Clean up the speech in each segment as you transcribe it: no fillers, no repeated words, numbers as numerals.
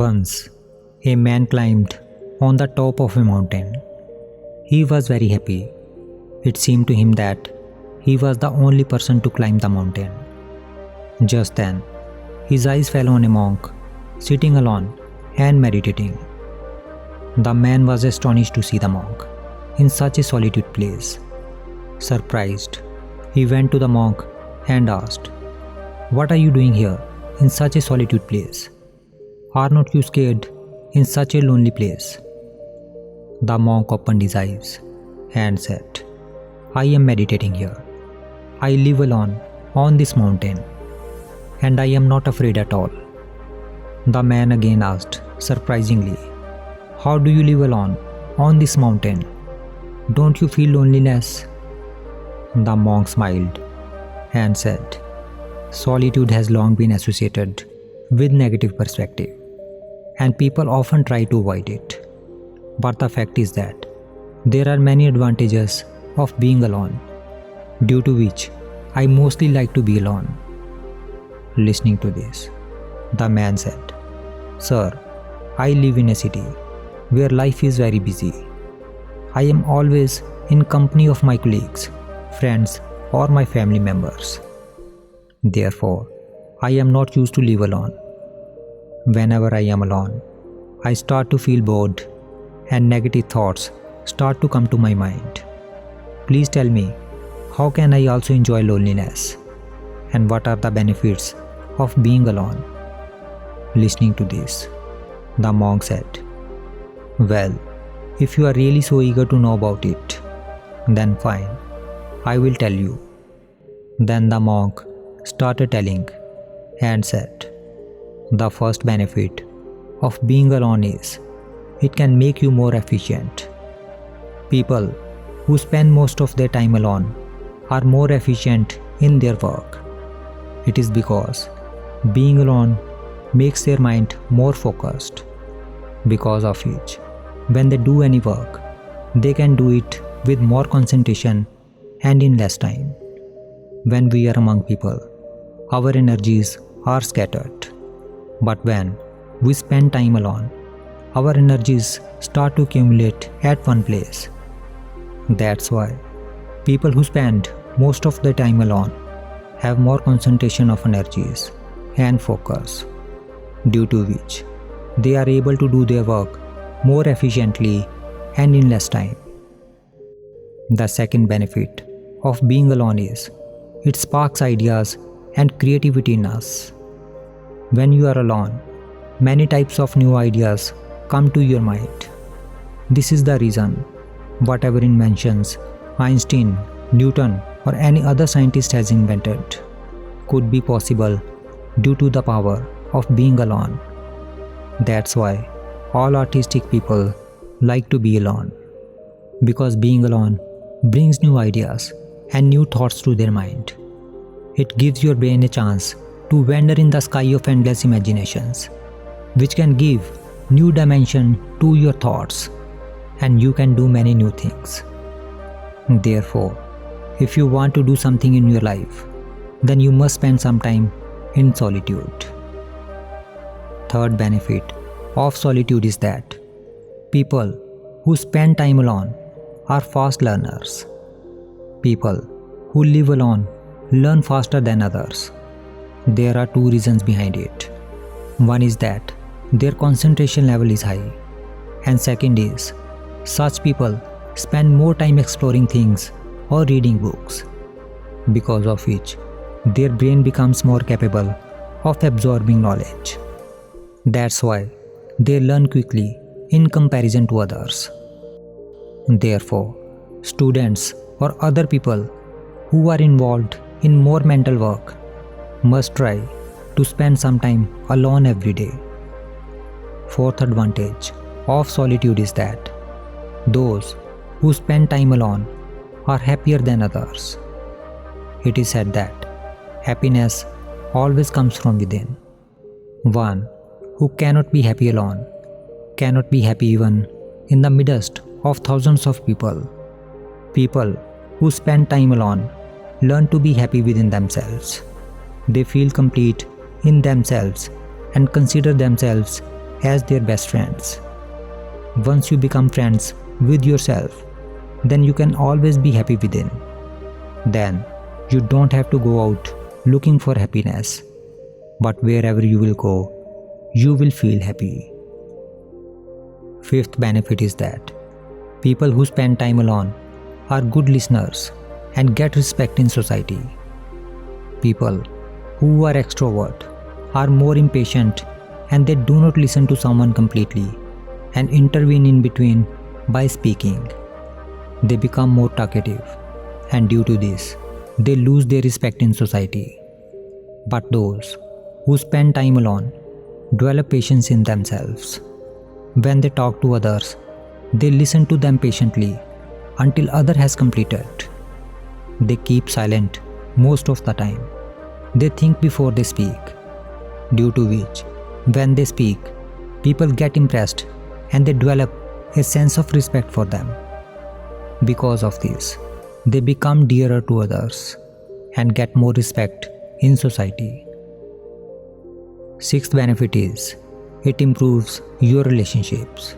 Once, a man climbed on the top of a mountain. He was very happy. It seemed to him that he was the only person to climb the mountain. Just then, his eyes fell on a monk sitting alone and meditating. The man was astonished to see the monk in such a solitude place. Surprised, he went to the monk and asked, "What are you doing here in such a solitude place? Are not you scared in such a lonely place?" The monk opened his eyes and said, "I am meditating here. I live alone on this mountain, and I am not afraid at all." The man again asked, surprisingly, "How do you live alone on this mountain? Don't you feel loneliness?" The monk smiled and said, "Solitude has long been associated with negative perspective, and people often try to avoid it. But the fact is that there are many advantages of being alone, due to which I mostly like to be alone." Listening to this, the man said, "Sir, I live in a city where life is very busy. I am always in company of my colleagues, friends, or my family members. Therefore, I am not used to live alone. Whenever I am alone, I start to feel bored and negative thoughts start to come to my mind. Please tell me, how can I also enjoy loneliness? And what are the benefits of being alone?" Listening to this, the monk said, "Well, if you are really so eager to know about it, then fine, I will tell you." Then the monk started telling and said, "The first benefit of being alone is it can make you more efficient. People who spend most of their time alone are more efficient in their work. It is because being alone makes their mind more focused, because of which, when they do any work, they can do it with more concentration and in less time. When we are among people, our energies are scattered. But when we spend time alone, our energies start to accumulate at one place. That's why people who spend most of their time alone have more concentration of energies and focus, due to which they are able to do their work more efficiently and in less time." The second benefit of being alone is it sparks ideas and creativity in us. When you are alone, many types of new ideas come to your mind. This is the reason whatever inventions Einstein, Newton, or any other scientist has invented could be possible due to the power of being alone. That's why all artistic people like to be alone, because being alone brings new ideas and new thoughts to their mind. It gives your brain a chance to wander in the sky of endless imaginations, which can give new dimension to your thoughts, and you can do many new things. Therefore, if you want to do something in your life, then you must spend some time in solitude. Third benefit of solitude is that people who spend time alone are fast learners. People who live alone learn faster than others. There are two reasons behind it. One is that their concentration level is high, and second is such people spend more time exploring things or reading books, because of which their brain becomes more capable of absorbing knowledge. That's why they learn quickly in comparison to others. Therefore, students or other people who are involved in more mental work must try to spend some time alone every day. Fourth advantage of solitude is that those who spend time alone are happier than others. It is said that happiness always comes from within. One who cannot be happy alone cannot be happy even in the midst of thousands of people. People who spend time alone learn to be happy within themselves. They feel complete in themselves and consider themselves as their best friends. Once you become friends with yourself, then you can always be happy within. Then you don't have to go out looking for happiness, but wherever you will go, you will feel happy. Fifth benefit is that people who spend time alone are good listeners and get respect in society. People who are extrovert are more impatient and they do not listen to someone completely and intervene in between by speaking. They become more talkative, and due to this, they lose their respect in society. But those who spend time alone develop patience in themselves. When they talk to others, they listen to them patiently until other has completed. They keep silent most of the time. They think before they speak, due to which, when they speak, people get impressed and they develop a sense of respect for them. Because of this, they become dearer to others and get more respect in society. Sixth benefit is, it improves your relationships.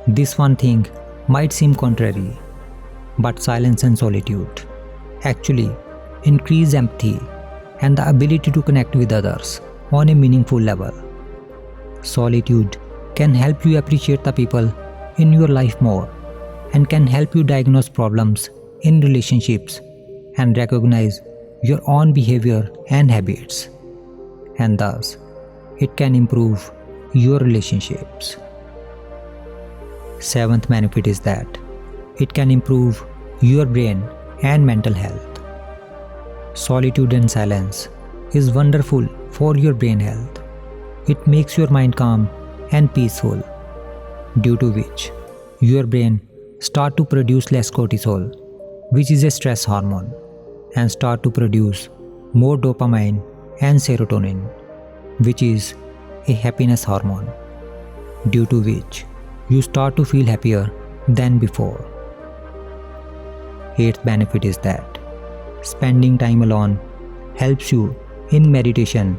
This one thing might seem contrary, but silence and solitude actually increase empathy and the ability to connect with others on a meaningful level. Solitude can help you appreciate the people in your life more and can help you diagnose problems in relationships and recognize your own behavior and habits. And thus, it can improve your relationships. Seventh benefit is that it can improve your brain and mental health. Solitude and silence is wonderful for your brain health. It makes your mind calm and peaceful, due to which your brain start to produce less cortisol, which is a stress hormone, and start to produce more dopamine and serotonin, which is a happiness hormone, due to which you start to feel happier than before. Eighth benefit is that spending time alone helps you in meditation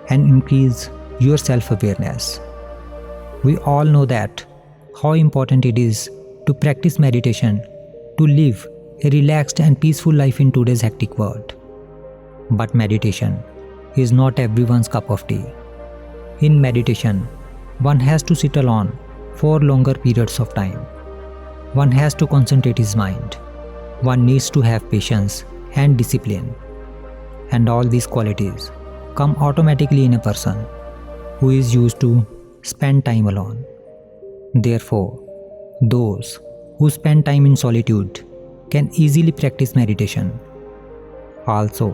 and increase your self-awareness. We all know that how important it is to practice meditation to live a relaxed and peaceful life in today's hectic world. But meditation is not everyone's cup of tea. In meditation, one has to sit alone for longer periods of time. One has to concentrate his mind. One needs to have patience and discipline. And all these qualities come automatically in a person who is used to spend time alone. Therefore, those who spend time in solitude can easily practice meditation. Also,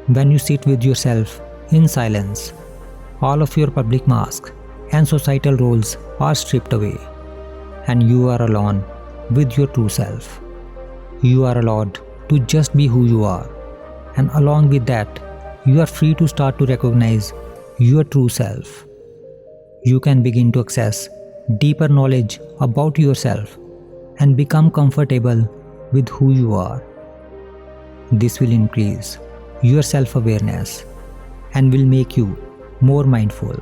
when you sit with yourself in silence, all of your public masks and societal roles are stripped away, and you are alone with your true self. You are allowed to just be who you are, and along with that, you are free to start to recognize your true self. You can begin to access deeper knowledge about yourself and become comfortable with who you are. This will increase your self-awareness and will make you more mindful.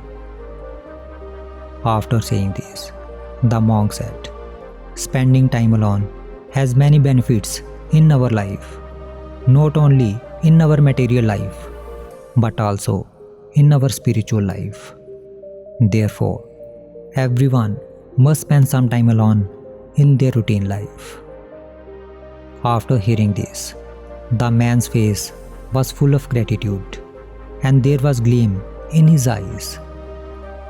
After saying this, the monk said, spending time alone has many benefits in our life, not only in our material life, but also in our spiritual life. Therefore, everyone must spend some time alone in their routine life. After hearing this, the man's face was full of gratitude, and there was gleam in his eyes.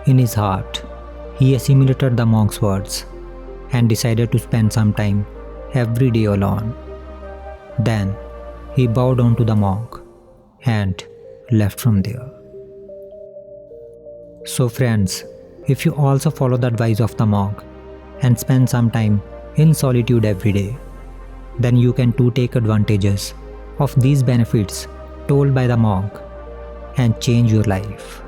In his heart, he assimilated the monk's words and decided to spend some time every day alone. Then he bowed down to the monk and left from there. So friends, if you also follow the advice of the monk and spend some time in solitude every day, then you can too take advantages of these benefits told by the monk and change your life.